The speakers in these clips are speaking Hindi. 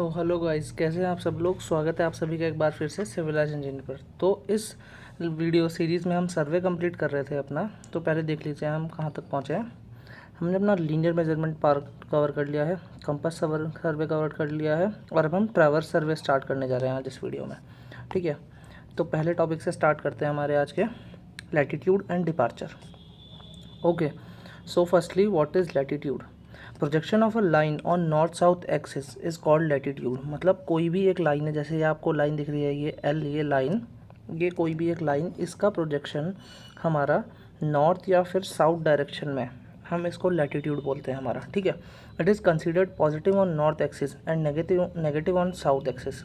हेलो गाइस, कैसे हैं आप सब लोग। स्वागत है आप सभी का एक बार फिर से सिविलाइज इंजीनियर पर। तो इस वीडियो सीरीज़ में हम सर्वे कंप्लीट कर रहे थे अपना। तो पहले देख लीजिए हम कहाँ तक पहुँचे हैं। हमने अपना लीनियर मेजरमेंट पार्ट कवर कर लिया है, कंपास सर्वे कवर कर लिया है, और अब हम ट्रैवर्स सर्वे स्टार्ट करने जा रहे हैं आज इस वीडियो में। ठीक है, तो पहले टॉपिक से स्टार्ट करते हैं हमारे आज के, latitude and departure. Okay, so firstly what is latitude. Projection of a line on north south axis is called latitude. मतलब कोई भी एक लाइन है, जैसे ये आपको लाइन दिख रही है, ये एल, ये लाइन, ये कोई भी एक लाइन, इसका प्रोजेक्शन हमारा नॉर्थ या फिर साउथ डायरेक्शन में, हम इसको लैटिट्यूड बोलते हैं हमारा। ठीक है, it is considered positive on north axis and negative on south axis,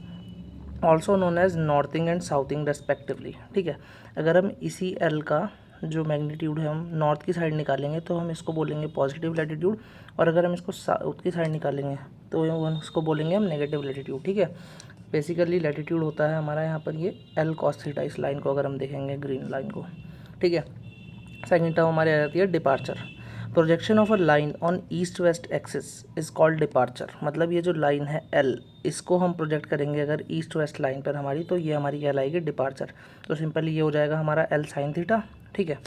also known as northing and southing respectively. ठीक है, अगर हम इसी एल का जो मैग्नीट्यूड है हम नॉर्थ की साइड निकालेंगे तो हम इसको बोलेंगे पॉजिटिव लैटिट्यूड, और अगर हम इसको साउथ की साइड निकालेंगे तो उसको बोलेंगे हम नेगेटिव लैटिट्यूड। ठीक है, बेसिकली लैटिट्यूड होता है हमारा यहाँ पर ये एल कॉस थीटा, इस लाइन को अगर हम देखेंगे, ग्रीन लाइन को। ठीक है, सेकेंड टर्म हमारे आ जाती है departure. Projection of a line on east west axis is called departure. मतलब ये जो लाइन है एल, इसको हम प्रोजेक्ट करेंगे अगर ईस्ट वेस्ट लाइन पर हमारी, तो ये हमारी कहलाएगी डिपार्चर। तो सिंपली ये हो जाएगा हमारा एल साइन थीटा। ठीक है,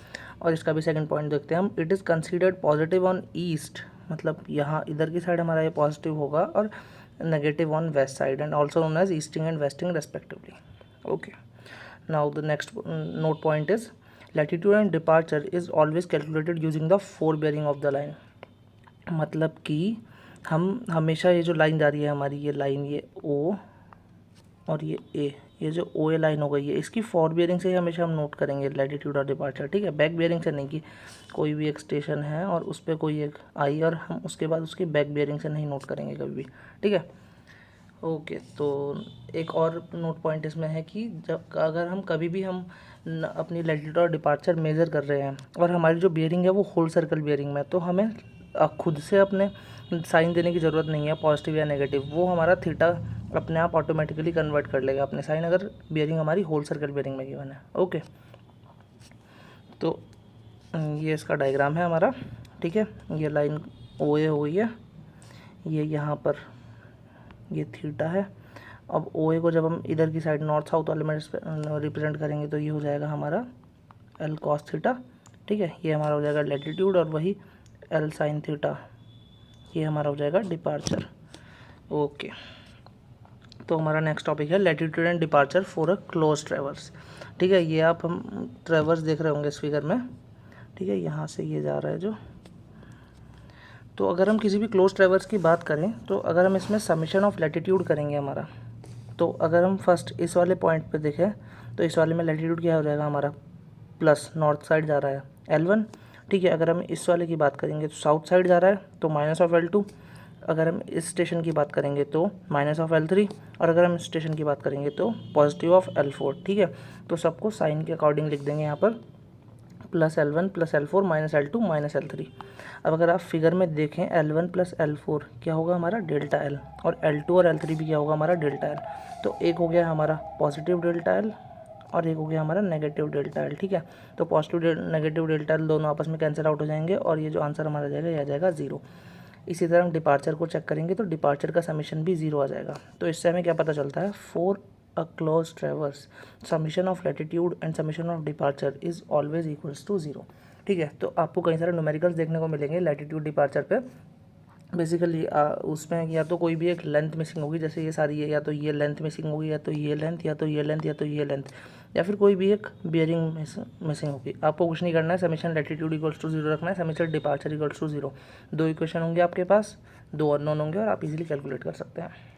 और इसका भी सेकंड पॉइंट देखते हैं हम। It is considered positive on east, मतलब यहाँ इधर की साइड हमारा ये पॉजिटिव होगा, और negative on west side, and also known as easting and westing respectively. Okay, now the next note point is latitude and departure is always calculated using the fore bearing of the line. मतलब कि हम हमेशा ये जो लाइन जा रही है हमारी, ये लाइन, ये ओ और ये ए, ये जो ओ ए लाइन हो गई है, इसकी फॉर बियरिंग से ही हमेशा हम नोट करेंगे लैटिट्यूड और डिपार्चर। ठीक है, बैक बियरिंग से नहीं, कि कोई भी एक स्टेशन है और उस पर कोई एक आई और हम उसके बाद उसकी बैक बियरिंग से नहीं नोट करेंगे कभी भी। ठीक है, ओके। तो एक और नोट पॉइंट इसमें है कि जब अगर हम कभी भी हम अपनी लैटिट्यूड और डिपार्चर मेज़र कर रहे हैं और हमारी जो बियरिंग है वो होल सर्कल बियरिंग में, तो हमें खुद से अपने साइन देने की ज़रूरत नहीं है, पॉजिटिव या नेगेटिव। वो हमारा थीटा अपने आप ऑटोमेटिकली कन्वर्ट कर लेगा अपने साइन, अगर बियरिंग हमारी होल सर्कल बियरिंग में गिवन है। ओके, तो ये इसका डायग्राम है हमारा। ठीक है, ये लाइन ओ ए हो गई है, ये यहाँ पर ये थीटा है। अब ओ ए को जब हम इधर की साइड नॉर्थ साउथ वाले में रिप्रेजेंट करेंगे तो ये हो जाएगा हमारा एल कॉस थीटा। ठीक है, ये हमारा हो जाएगा लैटिट्यूड, और वही एल साइन थीटा ये हमारा हो जाएगा डिपार्चर। ओके, तो हमारा नेक्स्ट टॉपिक है latitude and departure for a close traverse. ठीक है, ये आप हम ट्रैवर्स देख रहे होंगे इस फिगर में। ठीक है, यहाँ से ये जा रहा है जो, तो अगर हम किसी भी क्लोज ट्रैवर्स की बात करें तो अगर हम इसमें समेशन ऑफ लैटिट्यूड करेंगे हमारा, तो अगर हम फर्स्ट इस वाले पॉइंट पे देखें तो इस वाले में लैटिट्यूड क्या हो जाएगा हमारा, प्लस नॉर्थ साइड जा रहा है L1। ठीक है, अगर हम इस वाले की बात करेंगे तो साउथ साइड जा रहा है तो माइनस ऑफ L2। अगर हम इस स्टेशन की बात करेंगे तो माइनस ऑफ L3, और अगर हम इस स्टेशन की बात करेंगे तो पॉजिटिव ऑफ L4। ठीक है, तो सबको साइन के अकॉर्डिंग लिख देंगे यहाँ पर, plus L1 plus L4 minus L2 minus L3। अब अगर आप फिगर में देखें L1 प्लस L4 क्या होगा हमारा डेल्टा L, और L2 और L3 भी क्या होगा हमारा डेल्टा L। तो एक हो गया हमारा पॉजिटिव डेल्टा L और एक हो गया हमारा नेगेटिव डेल्टा L। ठीक है, तो पॉजिटिव नेगेटिव डेल्टा L दोनों आपस में कैंसिल आउट हो जाएंगे, और ये जो आंसर हमारा जाएगा यह आ जाएगा 0। इसी तरह हम डिपार्चर को चेक करेंगे तो डिपार्चर का समीशन भी 0 आ जाएगा। तो इससे हमें क्या पता चलता है, for a closed traverse summation of latitude and summation of departure is always equals to 0। ठीक है, तो आपको कई सारे न्यूमेरिकल्स देखने को मिलेंगे लैटिट्यूड डिपार्चर पे। बेसिकली उसमें या तो कोई भी एक लेंथ मिसिंग होगी, जैसे ये सारी है, या तो ये लेंथ मिसिंग होगी, या तो ये लेंथ, या तो ये लेंथ, या तो ये लेंथ, या फिर कोई भी एक बियरिंग मिसिंग होगी। आपको कुछ नहीं करना है, समीशन लैटिट्यूड इक्वल्स टू 0 रखना है, समीशन डिपार्चर इक्वल्स टू 0। दो इक्वेशन होंगे आपके पास, दो अननोन होंगे, और आप इजीली कैलकुलेट कर सकते हैं।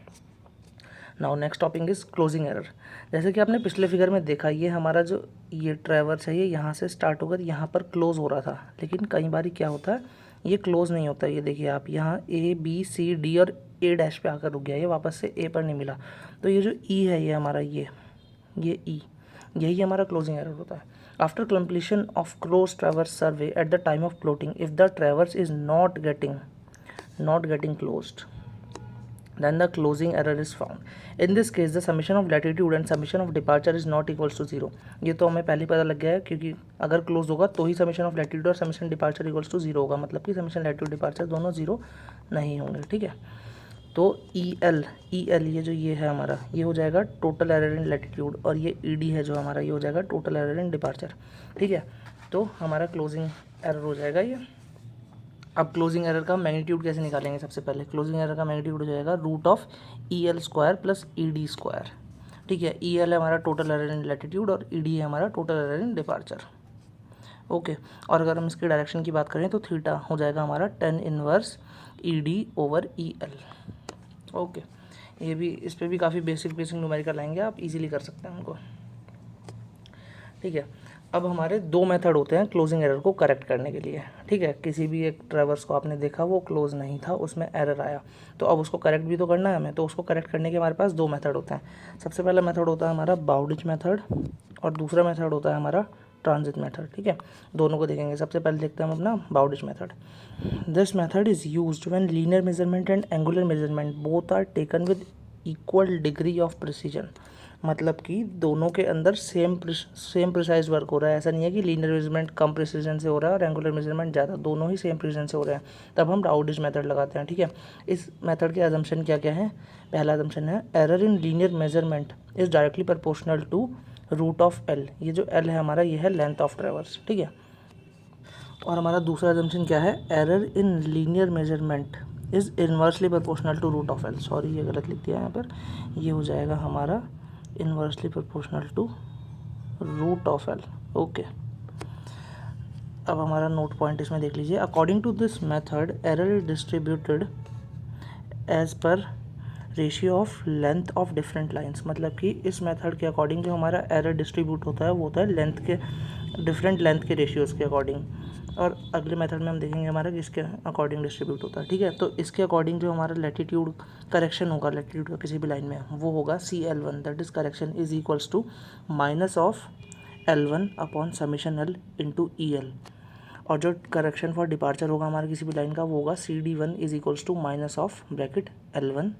Now next topic is closing error. जैसे कि आपने पिछले फिगर में देखा, ये हमारा जो ये ट्रैवर्स है ये यहाँ से स्टार्ट होकर यहाँ पर क्लोज हो रहा था, लेकिन कई बार क्या होता है ये क्लोज नहीं होता। ये देखिए आप, यहाँ A B C D और A डैश पे आकर रुक गया, ये वापस से A पर नहीं मिला। तो ये जो E है ये हमारा ये E, यही हमारा क्लोजिंग एरर होता है। After completion of close traverse survey at the time of plotting, if the traverse is not getting closed, then the closing error is found. In this case the summation of latitude and summation of departure is not equals to 0. ये तो हमें पहले पता लग गया है, क्योंकि अगर क्लोज होगा तो ही समीशन ऑफ लैटिट्यूड और समीशन डिपार्चर इक्वल्स टू 0 होगा, मतलब कि समीशन लैटिट्यूड डिपार्चर दोनों 0 नहीं होंगे, ठीक है। तो ई एल ये जो ये है हमारा, ये हो जाएगा टोटल एरर इन लैटिट्यूड, और ये ई डी है जो हमारा, ये हो जाएगा टोटल एरर इन डिपार्चर, ठीक है। तो हमारा क्लोजिंग एरर हो जाएगा ये। अब क्लोजिंग एरर का मैग्नीट्यूड कैसे निकालेंगे? सबसे पहले क्लोजिंग एरर का मैग्नीट्यूड हो जाएगा root of E L square plus E D square, ठीक है। ई एल है हमारा टोटल एरर इन लैटिट्यूड और ई डी है हमारा total error in departure, okay. और अगर हम इसकी डायरेक्शन की बात करें तो थीटा हो जाएगा हमारा tan inverse E D over E L, okay. ये भी, इस पर भी काफ़ी बेसिक न्यूमेरिकल आएंगे, आप इजीली कर सकते हैं उनको, ठीक है। अब हमारे दो मेथड होते हैं क्लोजिंग एरर को करेक्ट करने के लिए, ठीक है। किसी भी एक ट्रैवर्स को आपने देखा वो क्लोज नहीं था, उसमें एरर आया, तो अब उसको करेक्ट भी तो करना है हमें, तो उसको करेक्ट करने के हमारे पास दो मेथड होते हैं। सबसे पहला मेथड होता है हमारा बाउडिच मेथड और दूसरा मेथड होता है हमारा ट्रांजिट मेथड, ठीक है। दोनों को देखेंगे। सबसे पहले देखते हैं हम अपना Bowditch method. This method is used when linear measurement and angular measurement both are taken with equal degree of precision, मतलब कि दोनों के अंदर सेम प्रिसाइज वर्क हो रहा है। ऐसा नहीं है कि लीनियर मेजरमेंट कम प्रिसीजन से हो रहा है और एंगुलर मेजरमेंट ज़्यादा, दोनों ही सेम प्रिसीजन से हो रहे हैं, तब हम बाउडिच मेथड लगाते हैं, ठीक है। इस मेथड के अजम्पशन क्या क्या है? पहला अजम्पशन है error in linear measurement is directly proportional to root of L. ये जो एल है हमारा, ये है लेंथ ऑफ ट्रैवर्स, ठीक है। और हमारा दूसरा अजम्पशन क्या है? Error in linear measurement is inversely proportional to root of L. Sorry, ये गलत लिख दिया यहाँ पर, ये हो जाएगा हमारा inversely proportional to root of L, okay. अब हमारा नोट पॉइंट इसमें देख लीजिए। According to this method error is distributed as per ratio of length of different lines, मतलब कि इस मेथड के अकॉर्डिंग जो हमारा एरर डिस्ट्रीब्यूट होता है वो होता है लेंथ के, डिफरेंट लेंथ के रेशियोज़ के अकॉर्डिंग। और अगले मेथड में हम देखेंगे हमारा किसके अकॉर्डिंग डिस्ट्रीब्यूट होता है, ठीक है। तो इसके अकॉर्डिंग जो हमारा लैटिट्यूड करेक्शन होगा लैटिट्यूड का किसी भी लाइन में, वो होगा CL1, that is correction is equals to minus of L1 upon summation L into EL। और जो करेक्शन फॉर डिपार्चर होगा हमारे किसी भी लाइन का, वो होगा CD1 is equals to minus of bracket L1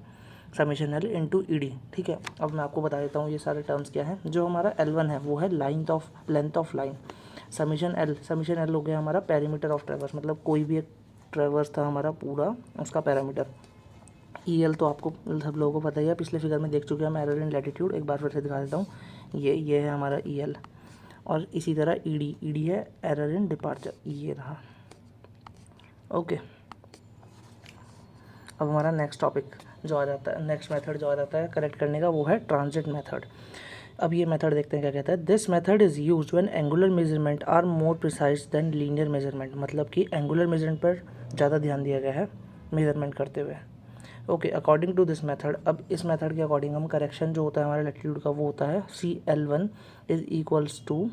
summation L into ED, ठीक है। अब मैं आपको बता देता हूँ ये सारे टर्म्स क्या हैं। जो हमारा L1 है वो है length of line, summation L हो गया हमारा पैरामीटर ऑफ ट्रैवर्स, मतलब कोई भी एक ट्रैवर्स था हमारा पूरा उसका पैरामीटर। EL तो आपको सब लोगों को पता ही है, पिछले फिगर में देख चुके हैं हम एरर इन लैटिट्यूड, एक बार फिर से दिखा देता हूँ। ये है हमारा EL, और इसी तरह ED है एरर इन डिपार्चर, ये रहा, ओके। अब हमारा नेक्स्ट टॉपिक जो आ जाता है, नेक्स्ट मेथड जो आ जाता है करेक्ट करने का, वो है ट्रांजिट मेथड। अब ये मेथड देखते हैं क्या कहता है। This method is used when angular measurement are more precise than linear measurement, मतलब कि एंगुलर मेजरमेंट पर ज़्यादा ध्यान दिया गया है मेजरमेंट करते हुए, okay. According to this method, अब इस मेथड के अकॉर्डिंग हम करेक्शन जो होता है हमारे लैटिट्यूड का, वो होता है CL1 is equals to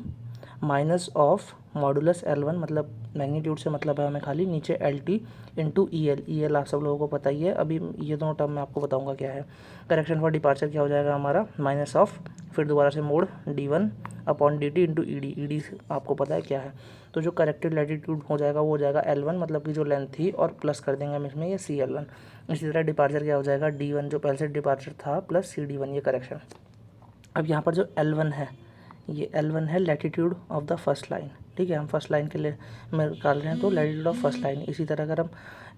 minus of modulus L1, मतलब मैग्नीट्यूड से मतलब है हमें खाली, नीचे LT इंटू EL आप सब लोगों को पता ही है। अभी ये दोनों टर्म मैं आपको बताऊंगा क्या है। करेक्शन फॉर डिपार्चर क्या हो जाएगा हमारा, माइनस ऑफ, फिर दोबारा से mode D1 upon DT into ED आपको पता है क्या है। तो जो करेक्टेड लैटिट्यूड हो जाएगा वो हो जाएगा L1, मतलब कि जो लेंथ थी, और प्लस कर देंगे हम इसमें ये CL1। इसी तरह डिपार्चर क्या हो जाएगा, D1 जो पहले से डिपार्चर था प्लस CD1, ये करेक्शन। अब यहाँ पर जो L1 है, ये L1 है latitude of the first line, ठीक है। हम फर्स्ट लाइन के लिए में निकाल रहे हैं तो लैटिट्यूड ऑफ फर्स्ट लाइन। इसी तरह अगर हम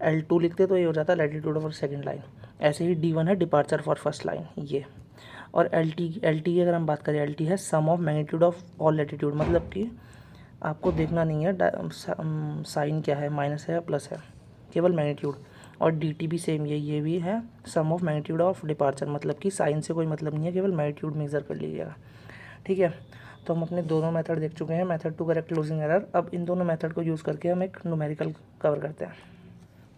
L2 लिखते तो ये हो जाता है लैटिट्यूड ऑफ सेकंड लाइन। ऐसे ही D1 है डिपार्चर फॉर फर्स्ट लाइन, ये। और LT की अगर हम बात करें, LT है sum of magnitude of all latitude, मतलब कि आपको देखना नहीं है साइन क्या है, माइनस है या प्लस है, केवल मैग्नीट्यूड। और DT भी सेम, ये भी है sum of magnitude of departure, मतलब कि साइन से कोई मतलब नहीं है, केवल मैग्नीट्यूड मेजर कर लीजिएगा, ठीक है। तो हम अपने दोनों मेथड देख चुके हैं, method to correct closing error. अब इन दोनों मेथड को यूज़ करके हम एक न्यूमेरिकल कवर करते हैं।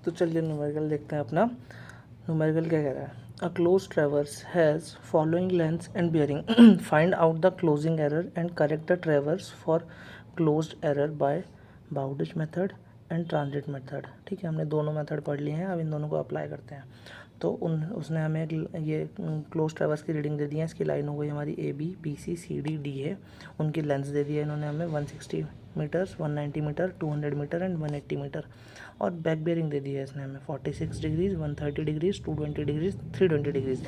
तो चलिए न्यूमेरिकल देखते हैं अपना। न्यूमेरिकल क्या कह रहा है, a close traverse has following lengths and bearing, find out the closing error and correct the traverse for closed error bye Bowditch method and transit method, ठीक है। हमने दोनों मेथड पढ़ लिए हैं, अब इन दोनों को अप्लाई करते हैं। तो उसने हमें ये क्लोज ट्रैवर्स की रीडिंग दे दी है। इसकी लाइन हो गई हमारी AB BC CD D है। उनकी लेंथ दे दी है इन्होंने हमें 160 metres, 190 metre, 200 metre and 180 metre. और बैक बेयरिंग दे दी है इसने हमें 46 डिग्रीज, 130 डिग्रीज, 220 डिग्रीज, 320 डिग्रीज।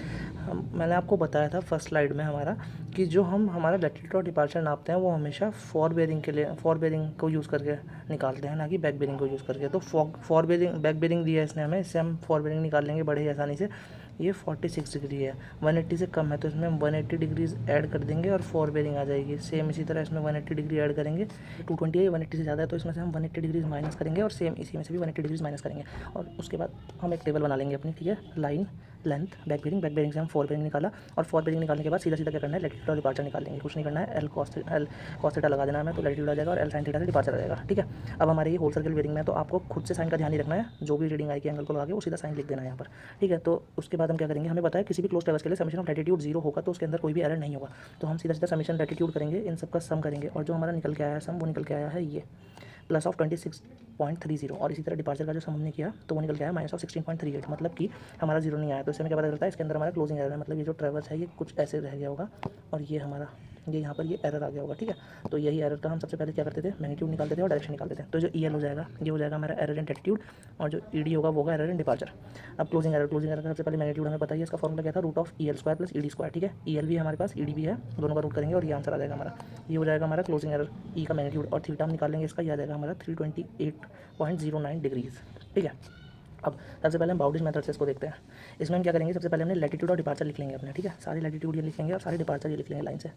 मैंने आपको बताया था फर्स्ट स्लाइड में हमारा कि जो हम हमारा लैटिट्यूड और डिपार्चर नापते हैं वो हमेशा फॉर बेयरिंग के लिए फॉर बेयरिंग को यूज़ करके निकालते हैं, ना कि बैक बेयरिंग को यूज़ करके। तो फॉर बेयरिंग बैक बेयरिंग दिया है इसने हमें, इससे हम फॉर बेयरिंग निकाल लेंगे बड़े ही आसानी से। ये 46 डिग्री है, 180 से कम है तो इसमें हम 180 डिग्रीज ऐड कर देंगे और फॉर बेयरिंग आ जाएगी। सेम इसी तरह इसमें 180 डिग्री ऐड करेंगे। 220 है, 180 से ज़्यादा है तो इसमें से हम 180 डिग्रीज माइनस करेंगे और सेम इसी में से भी 180 डिग्रीज माइनस करेंगे। और उसके बाद हम एक टेबल बना लेंगे अपनी, ठीक है। लाइन, लेंथ, बैक बेयरिंग से हम फॉर बेयरिंग निकाला और फॉर बेयरिंग निकालने के बाद सीधा सीधा क्या करना है, लैटिट्यूड और डिपार्चर निकाल लेंगे। कुछ नहीं करना है, एल कॉस थीटा लगा देना है, तो लैटिट्यूड आ जाएगा और एल साइन थीटा से डिपार्चर आ जाएगा, ठीक है। अब हमारे ये होल सर्कल बेयरिंग में है तो आपको खुद से साइन का ध्यान ही रखना है, जो भी रीडिंग आएगी एंगल को लगा के वो सीधा साइन लिख देना है यहाँ पर, ठीक है। तो उसके बाद हम क्या करेंगे, हमें पता है किसी भी क्लोज ट्रैवर्स के लिए समेशन ऑफ लैटिट्यूड 0 होगा तो उसके अंदर कोई भी एरर नहीं होगा। तो हम सीधा सीधा समेशन लैटिट्यूड करेंगे, इन सब का सम करेंगे और जो हमारा निकल के आया है सम, वो निकल के आया है ये प्लस ऑफ 26.30। और इसी तरह डिपार्चर का जो सम हमने किया तो वो निकल के आया माइनस ऑफ 16.38, मतलब कि हमारा 0 नहीं आया। तो इससे हमें क्या पता चलता है, इसके अंदर हमारा क्लोजिंग एरर है, मतलब ये जो ट्रैवर्स है ये कुछ ऐसे रह गया होगा और ये हमारा ये यहाँ पर ये एरर आ गया होगा, ठीक है। तो यही एरर का हम सबसे पहले क्या करते थे, मैग्नीट्यूड निकालते थे और डायरेक्शन निकालते थे। तो जो EL हो जाएगा ये हो जाएगा हमारा एरर इन लैटिट्यूड और जो ED होगा वो होगा एरर इन डिपार्चर। अब क्लोजिंग एरर का सबसे पहले मैग्नीट्यूड हमें पता ही है, इसका फॉर्मूला क्या था, root of EL square plus ED square, ठीक है। EL भी है हमारे पास, ED भी है, दोनों का रूट करेंगे और ये आंसर आ जाएगा हमारा। ये हो जाएगा हमारा क्लोजिंग एरर E का मैग्नीट्यूड और थीटा हम निकालेंगे इसका, ये आ जाएगा हमारा 328.09 डिग्रीज, ठीक है। अब सबसे पहले हम बाउंड्रीज मेथड से इसको देखते हैं। इसमें हम क्या करेंगे, सबसे पहले हमने लैटिट्यूड और डिपार्चर लिख लेंगे अपने, ठीक है। सारे लैटिट्यूड ये लिख लेंगे और सारे डिपार्चर ये लिख लेंगे लाइन से,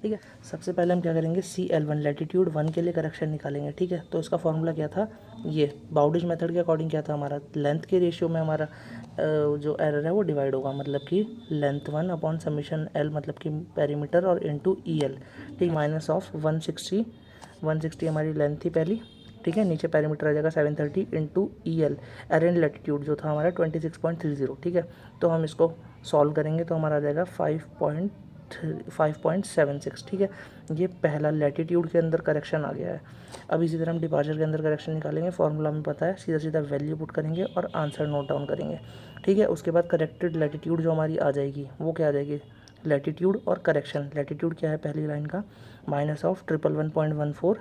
ठीक है। सबसे पहले हम क्या करेंगे, CL1 लैटिट्यूड 1 के लिए करेक्शन निकालेंगे, ठीक है। तो इसका फॉर्मूला क्या था, ये बाउंड्रीज मेथड के अकॉर्डिंग क्या था हमारा, लेंथ के रेशियो में हमारा जो एरर है वो डिवाइड होगा, मतलब कि लेंथ 1 अपॉन समीशन L मतलब कि पेरीमीटर और इनटू EL, ठीक। माइनस ऑफ 160 हमारी लेंथ थी पहली, ठीक है। नीचे पेरीमीटर आ जाएगा 730 into EL, error in latitude जो था हमारा 26.30, ठीक है। तो हम इसको सॉल्व करेंगे तो हमारा आ जाएगा 5.76, ठीक है। ये पहला लैटिट्यूड के अंदर करेक्शन आ गया है। अब इसी तरह हम डिपार्चर के अंदर करेक्शन निकालेंगे, फॉर्मूला में पता है, सीधा सीधा वैल्यू पुट करेंगे और आंसर नोट डाउन करेंगे, ठीक है। उसके बाद करेक्टेड लैटिट्यूड जो हमारी आ जाएगी वो क्या आ जाएगी, लैटिट्यूड और करेक्शन। लैटिट्यूड क्या है पहली लाइन का, माइनस ऑफ 111.14,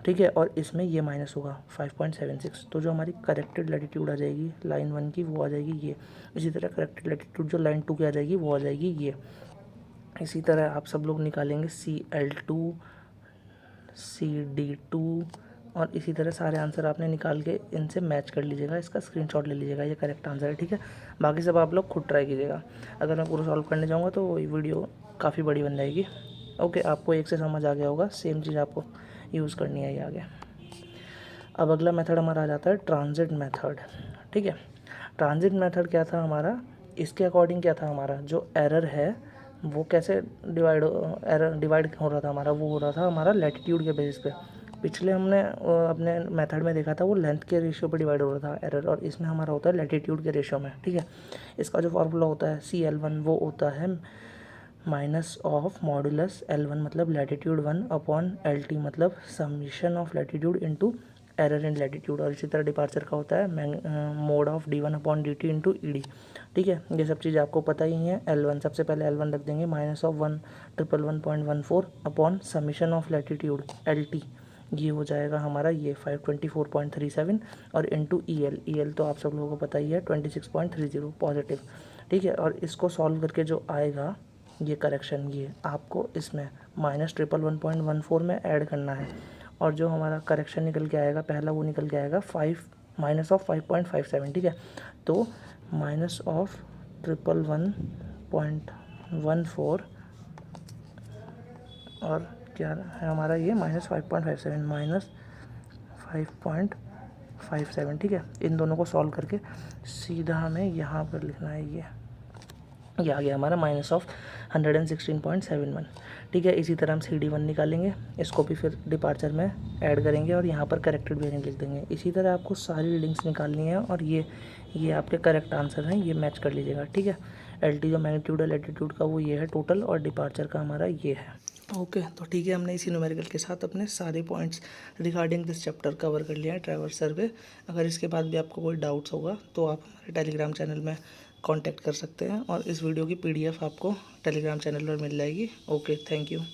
ठीक है। और इसमें ये माइनस होगा 5.76, तो जो हमारी करेक्टेड लैटिट्यूड आ जाएगी लाइन 1 की वो आ जाएगी ये। इसी तरह करेक्टेड लैटिट्यूड जो लाइन 2 की आ जाएगी वो आ जाएगी ये। इसी तरह आप सब लोग निकालेंगे CL2, CD2 और इसी तरह सारे आंसर आपने निकाल के इनसे मैच कर लीजिएगा, इसका स्क्रीनशॉट ले लीजिएगा, ये करेक्ट आंसर है, ठीक है। बाकी सब आप लोग खुद ट्राई कीजिएगा। अगर मैं पूरा सॉल्व करने जाऊँगा तो वीडियो काफ़ी बड़ी बन जाएगी। ओके, आपको एक से समझ आ गया होगा, सेम चीज़ आपको यूज़ करनी है ये आगे। अब अगला मेथड हमारा आ जाता है ट्रांजिट मेथड, ठीक है। ट्रांजिट मेथड क्या था हमारा, इसके अकॉर्डिंग क्या था हमारा, जो एरर है वो कैसे डिवाइड हो रहा था हमारा, वो हो रहा था हमारा लैटिट्यूड के बेसिस पे। पिछले हमने अपने मेथड में देखा था वो लेंथ के रेशियो पे डिवाइड हो रहा था एरर, और इसमें हमारा होता है लैटिट्यूड के रेशियो में, ठीक है। इसका जो फार्मूला होता है CL1 वो होता है माइनस ऑफ मॉडुलस L1 मतलब लैटिट्यूड 1 अपॉन LT मतलब summation of latitude into error in latitude. और इसी तरह डिपार्चर का होता है mode of D1 upon DT into ED, ठीक है। ये सब चीज़ आपको पता ही है। L1 सबसे पहले L1 रख देंगे minus of 111.14 upon summation of latitude LT, ये हो जाएगा हमारा ये 524.37 और इनटू EL तो आप सब लोगों को पता ही है 26.30 पॉजिटिव, ठीक है। और इसको सॉल्व करके जो आएगा ये करेक्शन, ये आपको इसमें -111.14 में ऐड करना है और जो हमारा करेक्शन निकल के आएगा पहला वो निकल के आएगा माइनस ऑफ 5.57, ठीक है। तो माइनस ऑफ 111.14 और क्या है हमारा ये -5.57 -5.57, ठीक है। इन दोनों को सॉल्व करके सीधा हमें यहाँ पर लिखना है ये आ गया हमारा माइनस ऑफ 116.71, ठीक है। इसी तरह हम CD1 निकालेंगे, इसको भी फिर डिपार्चर में ऐड करेंगे और यहाँ पर करेक्टेड वेरिएंट लिख देंगे। इसी तरह आपको सारी रीडिंग्स निकालनी है और ये आपके करेक्ट आंसर हैं, ये मैच कर लीजिएगा, ठीक है। LT जो मैग्नीट्यूड है लैटिट्यूड का वो ये है टोटल और डिपार्चर का हमारा ये है। ओके, तो ठीक है, हमने इसी न्यूमेरिकल के साथ अपने सारे points regarding this chapter cover कर लिया है ट्रैवर्स सर्वे। अगर इसके बाद भी आपको कोई डाउट्स होगा तो आप हमारे टेलीग्राम चैनल में कांटेक्ट कर सकते हैं और इस वीडियो की PDF आपको टेलीग्राम चैनल पर मिल जाएगी। Okay, thank you.